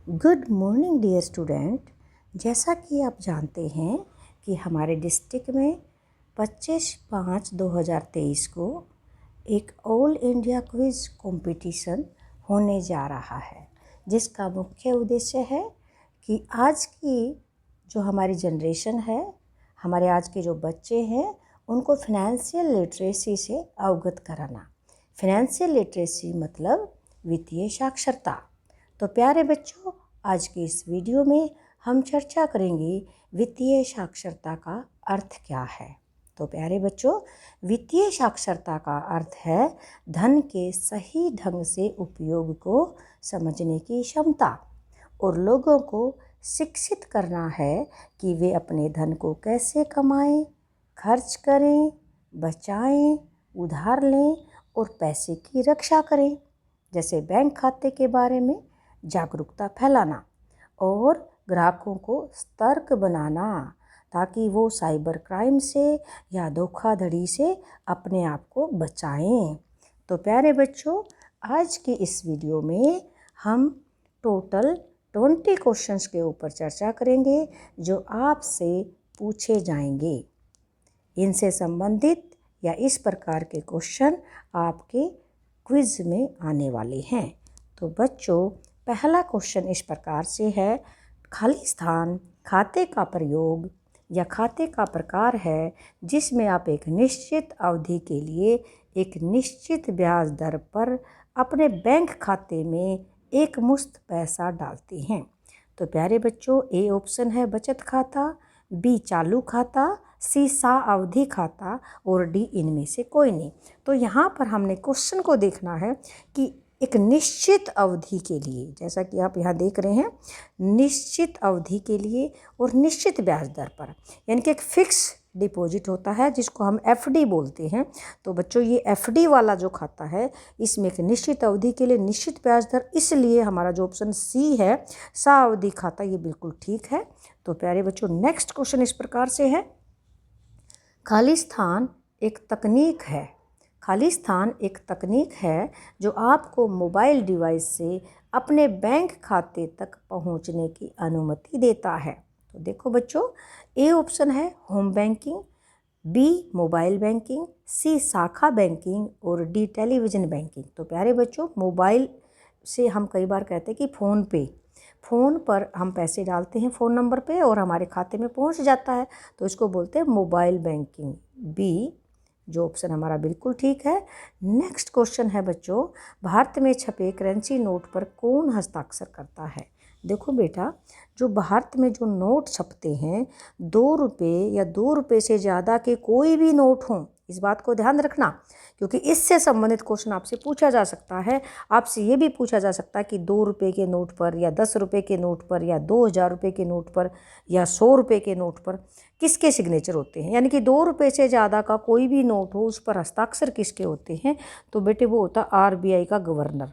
Good morning dear student. जैसा कि आप जानते हैं कि हमारे डिस्ट्रिक्ट में 25/5/2023 को एक ऑल इंडिया क्विज़ कंपटीशन होने जा रहा है, जिसका मुख्य उद्देश्य है कि आज की जो हमारी जनरेशन है, हमारे आज के जो बच्चे हैं, उनको फाइनेंशियल लिटरेसी से अवगत कराना। फाइनेंशियल लिटरेसी मतलब वित्तीय साक्षरता। तो प्यारे बच्चों, आज के इस वीडियो में हम चर्चा करेंगे वित्तीय साक्षरता का अर्थ क्या है। तो प्यारे बच्चों, वित्तीय साक्षरता का अर्थ है धन के सही ढंग से उपयोग को समझने की क्षमता और लोगों को शिक्षित करना है कि वे अपने धन को कैसे कमाएं, खर्च करें, बचाएं, उधार लें और पैसे की रक्षा करें। जैसे बैंक खाते के बारे में जागरूकता फैलाना और ग्राहकों को सतर्क बनाना ताकि वो साइबर क्राइम से या धोखाधड़ी से अपने आप को बचाएं। तो प्यारे बच्चों, आज की इस वीडियो में हम टोटल 20 क्वेश्चंस के ऊपर चर्चा करेंगे जो आपसे पूछे जाएंगे। इनसे संबंधित या इस प्रकार के क्वेश्चन आपके क्विज में आने वाले हैं। तो बच्चों, पहला क्वेश्चन इस प्रकार से है, खाली स्थान खाते का प्रयोग या खाते का प्रकार है जिसमें आप एक निश्चित अवधि के लिए एक निश्चित ब्याज दर पर अपने बैंक खाते में एक मुश्त पैसा डालते हैं। तो प्यारे बच्चों, ए ऑप्शन है बचत खाता, बी चालू खाता, सी अवधि खाता और डी इनमें से कोई नहीं। तो यहाँ पर हमने क्वेश्चन को देखना है कि एक निश्चित अवधि के लिए, जैसा कि आप यहाँ देख रहे हैं, निश्चित अवधि के लिए और निश्चित ब्याज दर पर, यानी कि एक फिक्स डिपॉजिट होता है जिसको हम एफडी बोलते हैं। तो बच्चों, ये एफडी वाला जो खाता है इसमें एक निश्चित अवधि के लिए निश्चित ब्याज दर, इसलिए हमारा जो ऑप्शन सी है अवधि खाता, ये बिल्कुल ठीक है। तो प्यारे बच्चों, नेक्स्ट क्वेश्चन इस प्रकार से है, खाली स्थान एक तकनीक है। खाली स्थान एक तकनीक है जो आपको मोबाइल डिवाइस से अपने बैंक खाते तक पहुंचने की अनुमति देता है। तो देखो बच्चों, ए ऑप्शन है home banking, B mobile banking, C शाखा बैंकिंग और डी टेलीविज़न बैंकिंग। तो प्यारे बच्चों, मोबाइल से हम कई बार कहते हैं कि फ़ोन पर हम पैसे डालते हैं फ़ोन नंबर पे और हमारे खाते में पहुंच जाता है, तो इसको बोलते हैं मोबाइल बैंकिंग। बी जो ऑप्शन हमारा बिल्कुल ठीक है। नेक्स्ट क्वेश्चन है बच्चों, भारत में छपे करेंसी नोट पर कौन हस्ताक्षर करता है। देखो बेटा, जो भारत में जो नोट छपते हैं, 2 रुपये या 2 रुपये से ज़्यादा के कोई भी नोट हों, इस बात को ध्यान रखना, क्योंकि इससे संबंधित क्वेश्चन आपसे पूछा जा सकता है। आपसे ये भी पूछा जा सकता है कि 2 रुपये के नोट पर या 10 रुपये के नोट पर या 2000 रुपये के नोट पर या 100 रुपये के नोट पर किसके सिग्नेचर होते हैं, यानी कि 2 रुपये से ज़्यादा का कोई भी नोट हो उस पर हस्ताक्षर किसके होते हैं। तो बेटे वो होता है आरबीआई का गवर्नर।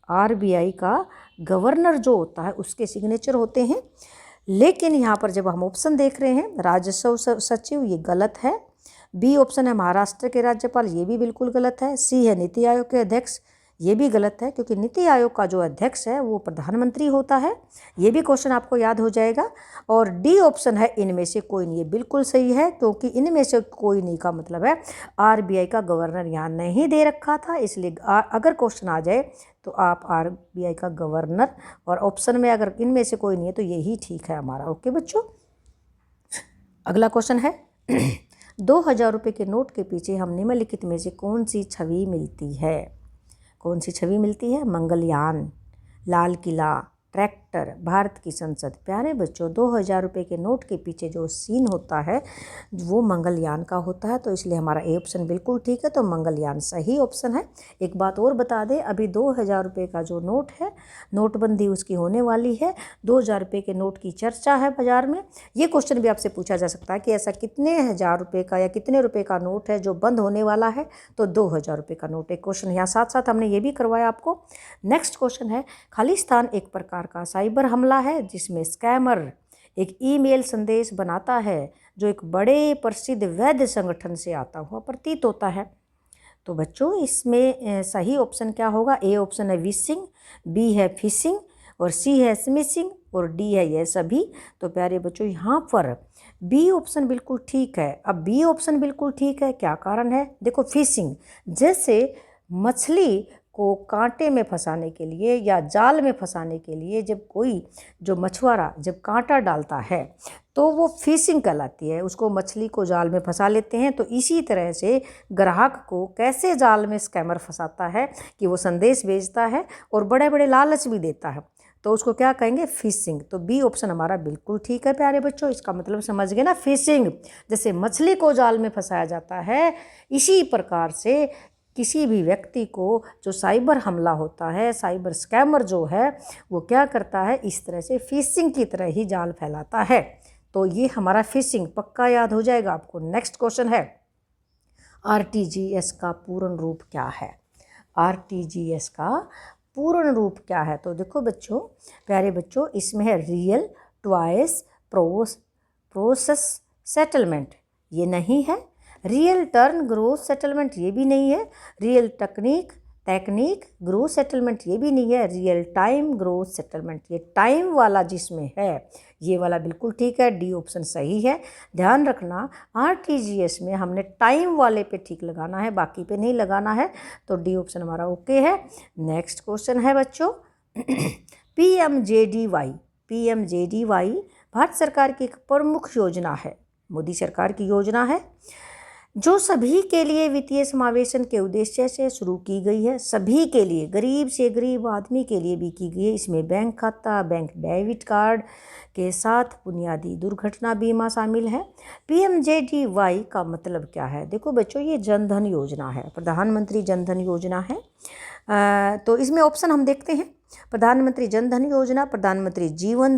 आरबीआई का गवर्नर जो होता है उसके सिग्नेचर होते हैं। लेकिन यहाँ पर जब हम ऑप्शन देख रहे हैं, राजस्व सचिव, ये गलत है। बी ऑप्शन है महाराष्ट्र के राज्यपाल, ये भी बिल्कुल गलत है। सी है नीति आयोग के अध्यक्ष, ये भी गलत है, क्योंकि नीति आयोग का जो अध्यक्ष है वो प्रधानमंत्री होता है। ये भी क्वेश्चन आपको याद हो जाएगा। और डी ऑप्शन है इनमें से कोई नहीं, ये बिल्कुल सही है, क्योंकि इनमें से कोई नहीं का मतलब है आरबीआई का गवर्नर यहाँ नहीं दे रखा था, इसलिए अगर क्वेश्चन आ जाए तो आप आरबीआई का गवर्नर, और ऑप्शन में अगर इनमें से कोई नहीं है तो यही ठीक है हमारा। ओके बच्चों, अगला क्वेश्चन है 2000 रुपये के नोट के पीछे हम निम्नलिखित में से कौन सी छवि मिलती है। कौन सी छवि मिलती है? मंगलयान, लाल किला, ट्रैक्टर, भारत की संसद। प्यारे बच्चों, 2000 रुपये के नोट के पीछे जो सीन होता है वो मंगलयान का होता है, तो इसलिए हमारा ए ऑप्शन बिल्कुल ठीक है। तो मंगलयान सही ऑप्शन है। एक बात और बता दें, अभी 2000 रुपये का जो नोट है, नोटबंदी उसकी होने वाली है। 2000 रुपये के नोट की चर्चा है बाजार में। ये क्वेश्चन भी आपसे पूछा जा सकता है कि ऐसा कितने हज़ार रुपये का या कितने रुपये का नोट है जो बंद होने वाला है। तो 2000 रुपये का नोट एक क्वेश्चन, यहाँ साथ साथ हमने ये भी करवाया आपको। नेक्स्ट क्वेश्चन है, खालिस्तान एक प्रकार का साइबर हमला है जिसमें स्कैमर एक ईमेल संदेश बनाता है जो एक बड़े प्रसिद्ध वैध संगठन से आता हुआ प्रतीत होता है। तो बच्चों, इसमें सही ऑप्शन क्या होगा? ए ऑप्शन है विशिंग, बी है फिशिंग और सी है स्मिशिंग और डी है ये सभी। तो प्यारे बच्चों यहाँ पर बी ऑप्शन बिल्कुल ठीक है। अब बी ऑप्शन बिल्कुल ठीक है, क्या कारण है? देखो फिशिंग, जैसे मछली को कांटे में फंसाने के लिए या जाल में फंसाने के लिए जब कोई जो मछुआरा जब कांटा डालता है तो वो फिशिंग कहलाती है, उसको मछली को जाल में फंसा लेते हैं। तो इसी तरह से ग्राहक को कैसे जाल में स्कैमर फंसाता है कि वो संदेश भेजता है और बड़े बड़े लालच भी देता है, तो उसको क्या कहेंगे? फिशिंग। तो बी ऑप्शन हमारा बिल्कुल ठीक है प्यारे बच्चों। इसका मतलब समझ गए ना, फिशिंग जैसे मछली को जाल में फंसाया जाता है, इसी प्रकार से किसी भी व्यक्ति को जो साइबर हमला होता है, साइबर स्कैमर जो है वो क्या करता है, इस तरह से फिशिंग की तरह ही जाल फैलाता है। तो ये हमारा फिशिंग पक्का याद हो जाएगा आपको। नेक्स्ट क्वेश्चन है, आरटीजीएस का पूर्ण रूप क्या है? आरटीजीएस का पूर्ण रूप क्या है? तो देखो बच्चों, प्यारे बच्चों, इसमें है रियल ट्वाइस प्रोसेस सेटलमेंट, ये नहीं है। रियल टर्न ग्रोथ सेटलमेंट, ये भी नहीं है। रियल टेक्निक ग्रोथ सेटलमेंट, ये भी नहीं है। रियल टाइम ग्रोथ सेटलमेंट, ये टाइम वाला जिसमें है ये वाला बिल्कुल ठीक है, डी ऑप्शन सही है। ध्यान रखना, आरटीजीएस में हमने टाइम वाले पे ठीक लगाना है, बाकी पे नहीं लगाना है। तो डी ऑप्शन हमारा ओके है। नेक्स्ट क्वेश्चन है बच्चों, पीएमजेडीवाई भारत सरकार की एक प्रमुख योजना है, मोदी सरकार की योजना है, जो सभी के लिए वित्तीय समावेशन के उद्देश्य से शुरू की गई है। सभी के लिए, गरीब से गरीब आदमी के लिए भी की गई है। इसमें बैंक खाता, बैंक डेबिट कार्ड के साथ बुनियादी दुर्घटना बीमा शामिल है। पीएमजेडीवाई का मतलब क्या है? देखो बच्चों, ये जन धन योजना है, प्रधानमंत्री जन धन योजना है। तो इसमें ऑप्शन हम देखते हैं, प्रधानमंत्री जन धन योजना, प्रधानमंत्री जीवन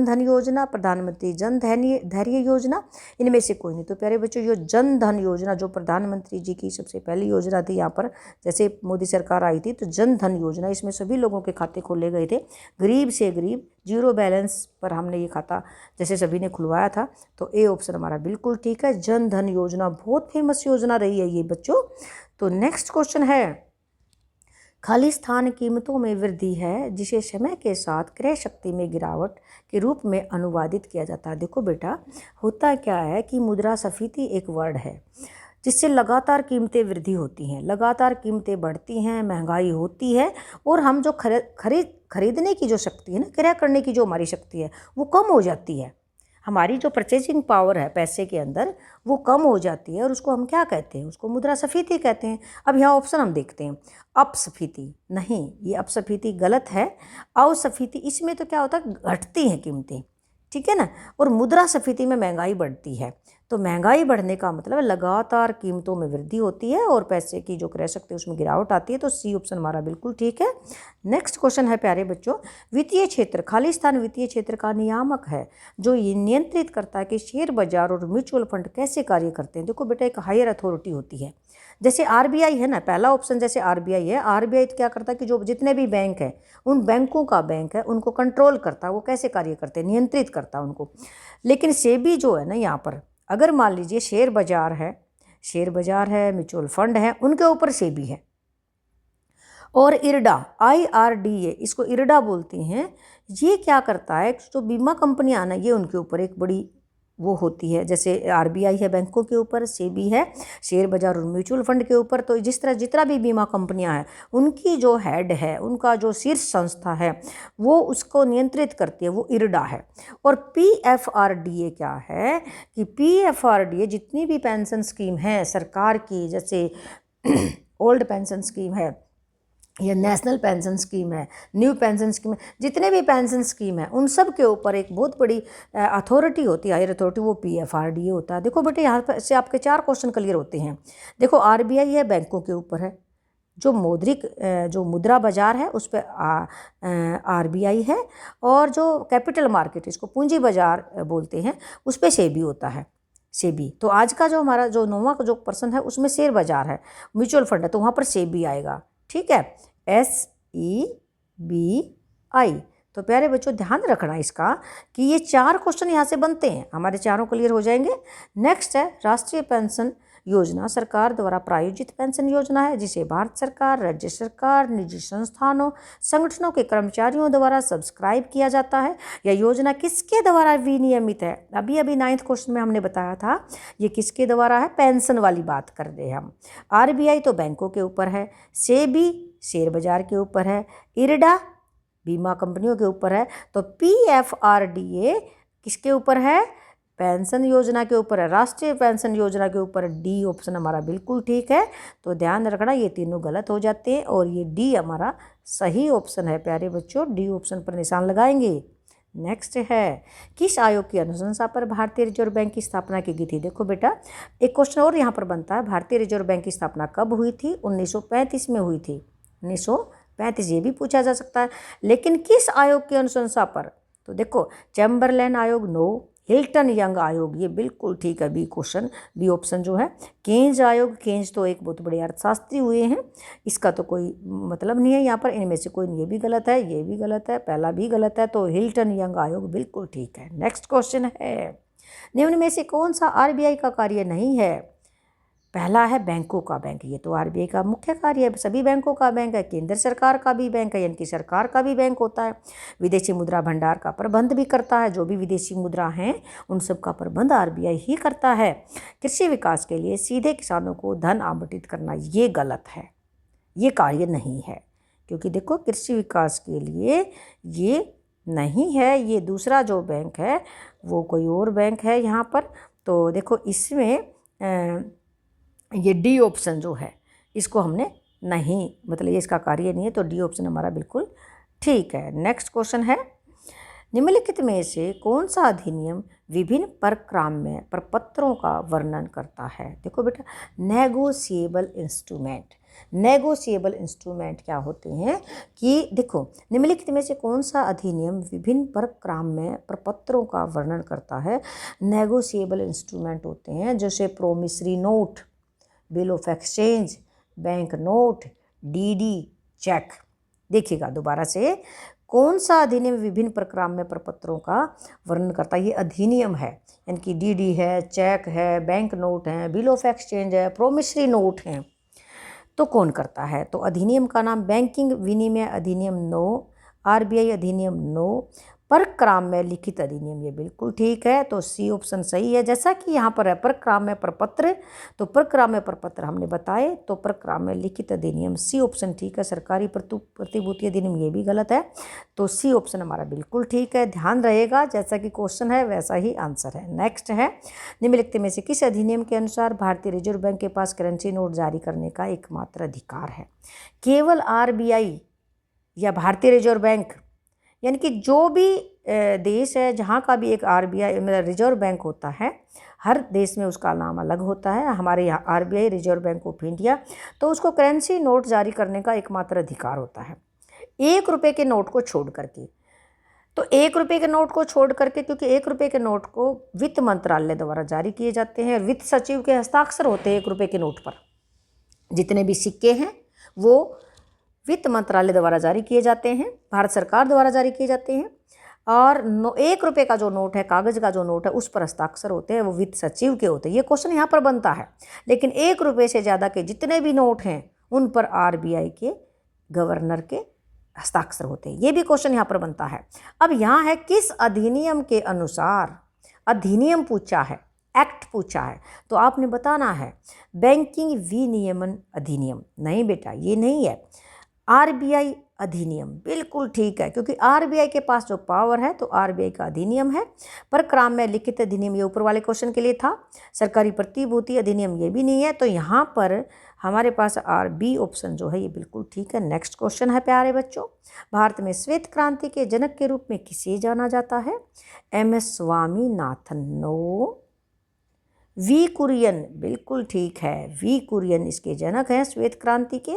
धन योजना, प्रधानमंत्री जन धैर्य योजना, इनमें से कोई नहीं। तो प्यारे बच्चों, ये जन धन योजना जो प्रधानमंत्री जी की सबसे पहली योजना थी, यहाँ पर जैसे मोदी सरकार आई थी तो जन धन योजना, इसमें सभी लोगों के खाते खोले गए थे, गरीब से गरीब, जीरो बैलेंस पर हमने ये खाता जैसे सभी ने खुलवाया था। तो ए ऑप्शन हमारा बिल्कुल ठीक है, जन धन योजना बहुत फेमस योजना रही है ये बच्चों। तो नेक्स्ट क्वेश्चन है, खालिस्तान कीमतों में वृद्धि है जिसे समय के साथ क्रय शक्ति में गिरावट के रूप में अनुवादित किया जाता है। देखो बेटा, होता क्या है कि मुद्रास्फीति एक वर्ड है जिससे लगातार कीमतें वृद्धि होती हैं, लगातार कीमतें बढ़ती हैं, महंगाई होती है, और हम जो खरीदने की जो शक्ति है ना, क्रय करने की जो हमारी शक्ति है वो कम हो जाती है। हमारी जो परचेजिंग पावर है पैसे के अंदर वो कम हो जाती है, और उसको हम क्या कहते हैं? उसको मुद्रास्फीति कहते हैं। अब यहाँ ऑप्शन हम देखते हैं, अपस्फीति नहीं, ये अपस्फीति गलत है। अवस्फीति, इसमें तो क्या होता है, घटती हैं कीमतें, ठीक है ना, और मुद्रास्फीति में महंगाई बढ़ती है। तो महंगाई बढ़ने का मतलब लगातार कीमतों में वृद्धि होती है और पैसे की जो क्रय शक्ति उसमें गिरावट आती है। तो सी ऑप्शन हमारा बिल्कुल ठीक है। नेक्स्ट क्वेश्चन है प्यारे बच्चों, वित्तीय क्षेत्र, खालिस्तान वित्तीय क्षेत्र का नियामक है जो ये नियंत्रित करता है कि शेयर बाजार और म्यूचुअल फंड कैसे कार्य करते हैं। देखो बेटा, एक हायर अथॉरिटी होती है, जैसे आरबीआई है ना, पहला ऑप्शन जैसे आरबीआई है। आरबीआई तो क्या करता है कि जो जितने भी बैंक हैं, उन बैंकों का बैंक है, उनको कंट्रोल करता है, वो कैसे कार्य करते हैं, नियंत्रित करता है उनको। लेकिन सेबी जो है ना, यहाँ पर अगर मान लीजिए शेयर बाजार है, म्यूचुअल फंड है, उनके ऊपर सेबी है। और इरडा, IRDA, इसको इरडा बोलते हैं, ये क्या करता है, जो बीमा कंपनियां ना, ये उनके ऊपर एक बड़ी वो होती है। जैसे आरबीआई है बैंकों के ऊपर, सेबी है शेयर बाजार और म्यूचुअल फंड के ऊपर। तो जिस तरह जितना भी बीमा कंपनियां हैं, उनकी जो हेड है, उनका जो शीर्ष संस्था है, वो उसको नियंत्रित करती है, वो इरडा है। और PFRDA क्या है कि PFRDA जितनी भी पेंशन स्कीम है सरकार की, जैसे ओल्ड पेंशन स्कीम है या नेशनल पेंशन स्कीम है, न्यू पेंशन स्कीम है, जितने भी पेंशन स्कीम है, उन सब के ऊपर एक बहुत बड़ी अथॉरिटी होती है, हायर अथॉरिटी, वो PFRDA होता है। देखो बेटे, यहाँ पर से आपके 4 क्वेश्चन क्लियर होते हैं। देखो, आरबीआई है, बैंकों के ऊपर है, जो मुद्रा बाजार है उस पर आरबीआई है, और जो कैपिटल मार्केट, इसको पूंजी बाजार बोलते हैं, उस पर सेबी होता है, सेबी। तो आज का जो हमारा जो 9वां जो पर्सन है उसमें शेयर बाजार है, म्यूचुअल फंड है, तो वहाँ पर सेबी आएगा, ठीक है, SEBI। तो प्यारे बच्चों, ध्यान रखना इसका कि ये 4 क्वेश्चन यहाँ से बनते हैं, हमारे चारों क्लियर हो जाएंगे। नेक्स्ट है, राष्ट्रीय पेंशन योजना सरकार द्वारा प्रायोजित पेंशन योजना है जिसे भारत सरकार, राज्य सरकार, निजी संस्थानों, संगठनों के कर्मचारियों द्वारा सब्सक्राइब किया जाता है। यह योजना किसके द्वारा विनियमित है? अभी अभी 9th क्वेश्चन में हमने बताया था ये किसके द्वारा है, पेंशन वाली बात कर रहे हैं हम। RBI तो बैंकों के ऊपर है, सेबी शेयर बाजार के ऊपर है, इरडा बीमा कंपनियों के ऊपर है, तो PFRDA किसके ऊपर है? पेंशन योजना के ऊपर है, राष्ट्रीय पेंशन योजना के ऊपर। डी ऑप्शन हमारा बिल्कुल ठीक है। तो ध्यान रखना ये तीनों गलत हो जाते हैं और ये डी हमारा सही ऑप्शन है प्यारे बच्चों, डी ऑप्शन पर निशान लगाएंगे। नेक्स्ट है, किस आयोग की अनुशंसा पर भारतीय रिजर्व बैंक की स्थापना की गई थी? देखो बेटा एक क्वेश्चन और यहाँ पर बनता है, भारतीय रिजर्व बैंक की स्थापना कब हुई थी? 1935 में हुई थी। 1935 ये भी पूछा जा सकता है, लेकिन किस आयोग की अनुशंसा पर? तो देखो चैम्बरलेन आयोग नो, हिल्टन यंग आयोग ये बिल्कुल ठीक है, बी क्वेश्चन, बी ऑप्शन जो है। केन्ज आयोग, केन्ज तो एक बहुत बड़े अर्थशास्त्री हुए हैं, इसका तो कोई मतलब नहीं है यहाँ पर, इनमें से कोई, ये भी गलत है, ये भी गलत है, पहला भी गलत है, तो हिल्टन यंग आयोग बिल्कुल ठीक है। नेक्स्ट क्वेश्चन है, निम्न में से कौन सा RBI का कार्य नहीं है? पहला है बैंकों का बैंक, ये तो RBI का मुख्य कार्य है, सभी बैंकों का बैंक है, केंद्र सरकार का भी बैंक है, यानी कि सरकार का भी बैंक होता है। विदेशी मुद्रा भंडार का प्रबंध भी करता है, जो भी विदेशी मुद्रा हैं उन सब का प्रबंध RBI ही करता है। कृषि विकास के लिए सीधे किसानों को धन आवंटित करना ये गलत है, ये कार्य नहीं है, क्योंकि देखो कृषि विकास के लिए ये नहीं है, ये दूसरा जो बैंक है वो कोई और बैंक है यहाँ पर। तो देखो इसमें ये डी ऑप्शन जो है इसको हमने नहीं, मतलब ये इसका कार्य नहीं है, तो डी ऑप्शन हमारा बिल्कुल ठीक है। नेक्स्ट क्वेश्चन है, निम्नलिखित में से कौन सा अधिनियम विभिन्न परक्राम्य प्रपत्रों का वर्णन करता है? देखो बेटा नेगोशिएबल इंस्ट्रूमेंट, नेगोशिएबल इंस्ट्रूमेंट क्या होते हैं कि देखो निम्नलिखित में से कौन सा अधिनियम विभिन्न परक्राम्य प्रपत्रों का वर्णन करता है? नेगोशिएबल इंस्ट्रूमेंट होते हैं जैसे promissory note, bill of exchange, bank note, DD, cheque. देखिएगा दोबारा से, कौन सा अधिनियम विभिन्न परक्राम्य प्रपत्रों का वर्णन करता है? ये अधिनियम है, यानी कि DD है, चेक है, बैंक नोट है, बिल ऑफ एक्सचेंज है, प्रोमिसरी नोट है, तो कौन करता है? तो अधिनियम का नाम बैंकिंग विनिमय अधिनियम 9, RBI अधिनियम 9, परक्राम्य लिखित अधिनियम, ये बिल्कुल ठीक है, तो सी ऑप्शन सही है। जैसा कि यहाँ पर है परक्राम्य प्रपत्र, तो परक्राम्य प्रपत्र हमने बताए, तो परक्राम्य लिखित अधिनियम सी ऑप्शन ठीक है। सरकारी प्रतिभूति अधिनियम ये भी गलत है, तो सी ऑप्शन हमारा बिल्कुल ठीक है। ध्यान रहेगा जैसा कि क्वेश्चन है वैसा ही आंसर है। नेक्स्ट है, निम्नलिखित में से किस अधिनियम के अनुसार भारतीय रिजर्व बैंक के पास करेंसी नोट जारी करने का एकमात्र अधिकार है? केवल RBI या भारतीय रिजर्व बैंक, यानी कि जो भी देश है जहाँ का भी एक RBI मतलब रिजर्व बैंक होता है, हर देश में उसका नाम अलग होता है। हमारे यहाँ RBI reserve bank of India, तो उसको करेंसी नोट जारी करने का एकमात्र अधिकार होता है 1 रुपये के नोट को छोड़ करके। तो 1 रुपये के नोट को छोड़ करके, क्योंकि 1 रुपये के नोट को वित्त मंत्रालय द्वारा जारी किए जाते हैं, वित्त सचिव के हस्ताक्षर होते हैं 1 रुपये के नोट पर। जितने भी सिक्के हैं वो वित्त मंत्रालय द्वारा जारी किए जाते हैं, भारत सरकार द्वारा जारी किए जाते हैं, और 1 रुपये का जो नोट है, कागज़ का जो नोट है, उस पर हस्ताक्षर होते हैं वो वित्त सचिव के होते हैं। ये क्वेश्चन यहाँ पर बनता है, लेकिन 1 रुपये से ज़्यादा के जितने भी नोट हैं उन पर RBI के गवर्नर के हस्ताक्षर होते हैं। ये भी क्वेश्चन यहाँ पर बनता है। अब यहाँ है किस अधिनियम के अनुसार, अधिनियम पूछा है, एक्ट पूछा है, तो आपने बताना है बैंकिंग विनियमन अधिनियम। नहीं बेटा ये नहीं है, RBI अधिनियम बिल्कुल ठीक है, क्योंकि RBI के पास जो पावर है तो RBI का अधिनियम है। परक्राम्य लिखित अधिनियम ये ऊपर वाले क्वेश्चन के लिए था। सरकारी प्रतिभूति अधिनियम ये भी नहीं है, तो यहाँ पर हमारे पास RB ऑप्शन जो है ये बिल्कुल ठीक है। नेक्स्ट क्वेश्चन है प्यारे बच्चों, भारत में श्वेत क्रांति के जनक के रूप में किसे जाना जाता है? MS Swaminathan no, V Kurien बिल्कुल ठीक है, V कुरियन इसके जनक हैं श्वेत क्रांति के।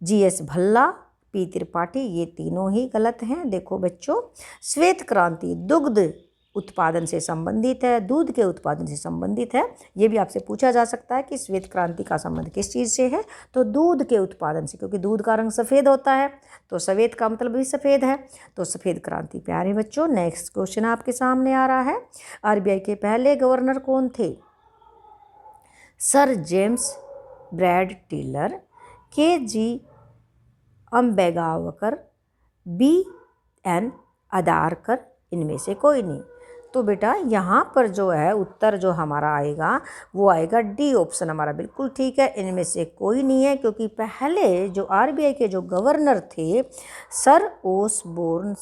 GS भल्ला, P त्रिपाठी, ये तीनों ही गलत हैं। देखो बच्चों, श्वेत क्रांति दुग्ध उत्पादन से संबंधित है, दूध के उत्पादन से संबंधित है। ये भी आपसे पूछा जा सकता है कि श्वेत क्रांति का संबंध किस चीज़ से है, तो दूध के उत्पादन से, क्योंकि दूध का रंग सफ़ेद होता है, तो श्वेत का मतलब भी सफ़ेद है, तो सफ़ेद क्रांति। प्यारे बच्चों नेक्स्ट क्वेश्चन आपके सामने आ रहा है, RBI के पहले गवर्नर कौन थे? सर जेम्स ब्रैड टेलर, के जी अम्बेगावकर, बी एन अदारकर, इनमें से कोई नहीं। तो बेटा यहाँ पर जो है उत्तर जो हमारा आएगा वो आएगा डी ऑप्शन हमारा बिल्कुल ठीक है, इनमें से कोई नहीं है, क्योंकि पहले जो आरबीआई के जो गवर्नर थे सर ओसबोर्न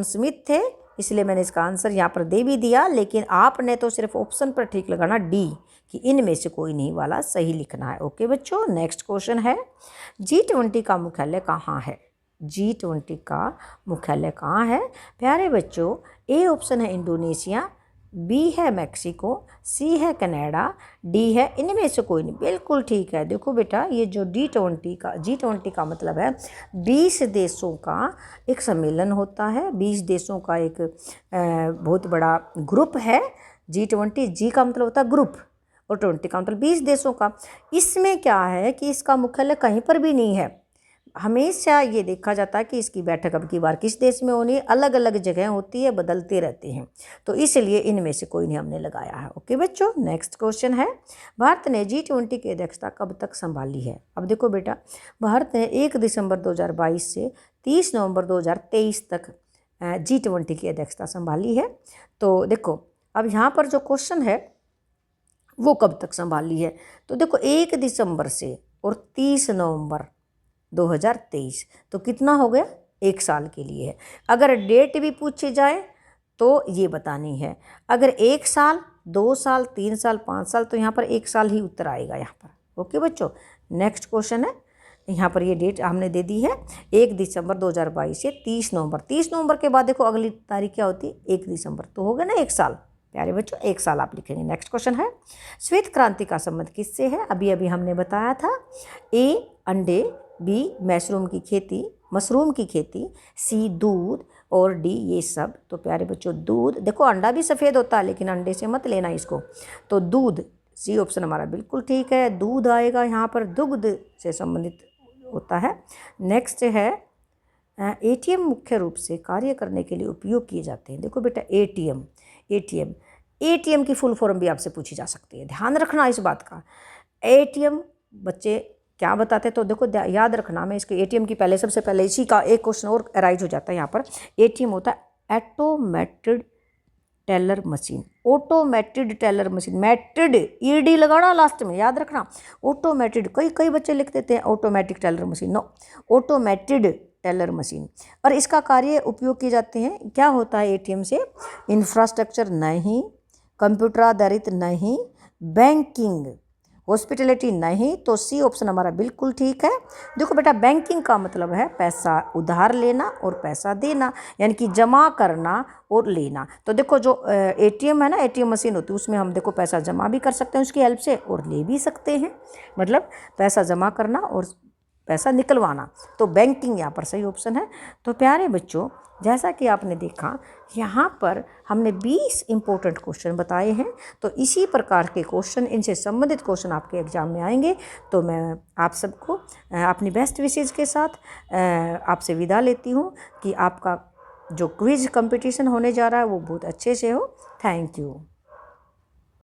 स्मिथ थे, इसलिए मैंने इसका आंसर यहाँ पर दे भी दिया। लेकिन आपने तो सिर्फ ऑप्शन पर ठीक लगाना डी कि इनमें से कोई नहीं वाला सही लिखना है। ओके बच्चों, नेक्स्ट क्वेश्चन है G20 का मुख्यालय कहाँ है? G20 का मुख्यालय कहाँ है प्यारे बच्चों? ए ऑप्शन है इंडोनेशिया, बी है मैक्सिको, सी है कनाडा, डी है इनमें से कोई नहीं। बिल्कुल ठीक है। देखो बेटा, ये जो G20 का मतलब है 20 देशों का एक सम्मेलन होता है, 20 देशों का एक बहुत बड़ा ग्रुप है। G20, जी का मतलब होता है ग्रुप और 20 का मतलब 20 देशों का। इसमें क्या है कि इसका मुख्यालय कहीं पर भी नहीं है। हमेशा ये देखा जाता है कि इसकी बैठक अब की बार किस देश में होनी है, अलग अलग जगह होती है, बदलते रहते हैं, तो इसलिए इनमें से कोई नहीं हमने लगाया है। ओके बच्चों, नेक्स्ट क्वेश्चन है भारत ने G20 की अध्यक्षता कब तक संभाली है? अब देखो बेटा, भारत ने 1 दिसंबर 2022 से 30 नवंबर 2023 तक G20 की अध्यक्षता संभाली है। तो देखो अब यहाँ पर जो क्वेश्चन है वो कब तक संभाली है, तो देखो 1 दिसंबर से और 30 नवंबर 2023, तो कितना हो गया? 1 साल के लिए है। अगर डेट भी पूछी जाए तो ये बतानी है। अगर 1 साल, 2 साल, 3 साल, 5 साल, तो यहाँ पर 1 साल ही उत्तर आएगा यहाँ पर। ओके बच्चों, नेक्स्ट क्वेश्चन है, यहाँ पर ये डेट हमने दे दी है 1 दिसंबर 2022 से 30 नवंबर। 30 नवंबर के बाद देखो अगली तारीख क्या होती है? 1 दिसंबर, तो हो गया ना 1 साल। प्यारे बच्चों 1 साल आप लिखेंगे। नेक्स्ट क्वेश्चन है श्वेत क्रांति का संबंध किससे है? अभी अभी हमने बताया था। ए अंडे, बी मशरूम की खेती, सी दूध और डी ये सब। तो प्यारे बच्चों दूध, देखो अंडा भी सफ़ेद होता है लेकिन अंडे से मत लेना इसको, तो दूध, सी ऑप्शन हमारा बिल्कुल ठीक है, दूध आएगा यहाँ पर, दुग्ध से संबंधित होता है। नेक्स्ट है एटीएम मुख्य रूप से कार्य करने के लिए उपयोग किए जाते हैं। देखो बेटा एटीएम की फुल फॉर्म भी आपसे पूछी जा सकती है, ध्यान रखना इस बात का। एटीएम बच्चे क्या बताते हैं, तो देखो याद रखना, मैं इसके एटीएम की पहले सबसे पहले इसी का एक क्वेश्चन और अराइज हो जाता है यहाँ पर। एटीएम होता है automated teller machine, automated teller machine, mated ED लगाना लास्ट में, याद रखना। ऑटोमेटेड, कई बच्चे लिख देते हैं automatic teller machine, no, automated teller machine. और इसका कार्य उपयोग किए जाते हैं, क्या होता है एटीएम से? इंफ्रास्ट्रक्चर नहीं, कंप्यूटर आधारित नहीं, बैंकिंग, हॉस्पिटलिटी नहीं, तो सी ऑप्शन हमारा बिल्कुल ठीक है। देखो बेटा बैंकिंग का मतलब है पैसा उधार लेना और पैसा देना, यानी कि जमा करना और लेना। तो देखो जो एटीएम है ना, एटीएम मशीन होती है, उसमें हम देखो पैसा जमा भी कर सकते हैं उसकी हेल्प से और ले भी सकते हैं, मतलब पैसा जमा करना और पैसा निकलवाना, तो बैंकिंग यहाँ पर सही ऑप्शन है। तो प्यारे बच्चों जैसा कि आपने देखा यहाँ पर हमने 20 इंपॉर्टेंट क्वेश्चन बताए हैं, तो इसी प्रकार के क्वेश्चन, इनसे संबंधित क्वेश्चन आपके एग्जाम में आएंगे। तो मैं आप सबको अपनी बेस्ट विशेज़ के साथ आपसे विदा लेती हूँ कि आपका जो क्विज कंपटीशन होने जा रहा है वो बहुत अच्छे से हो। Thank you.